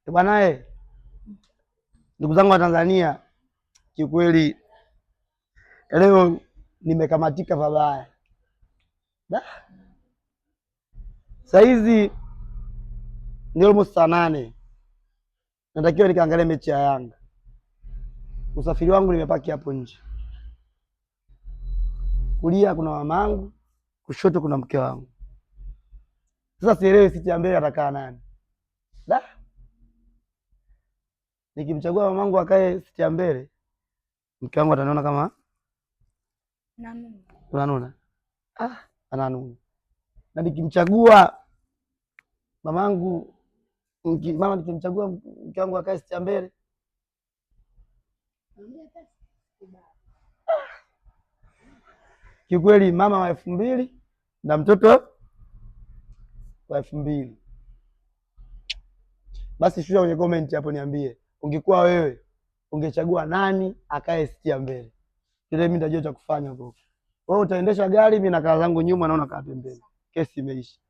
Bwana ndugu zangu wa Tanzania, kiukweli leo nimekamatika vibaya. Saa hizi ni almost saa 8. Natakiwa nikaangalia mechi ya Yanga. Usafiri wangu nimepaki hapo nje. Kulia kuna mamangu, kushoto kuna mke wangu. Sasa sielewi siti ya mbele atakaa nani. Nikimchagua mamangu akae siti ya mbele, mke wangu ataniona kama unanuna. Ananuna. Na nikimchagua nikimchagua mke wangu akae siti ya mbele, kiukweli mama wa 2000 na mtoto wa 2000. Basi shusha kwenye comment hapo niambie, ungekuwa wewe ungechagua nani akae siti ya mbele? Kile mimi nitajua cha kufanya huko. Wewe utaendesha gari, mimi nakaa zangu nyuma, naona kaa pembeni. Kesi imeisha.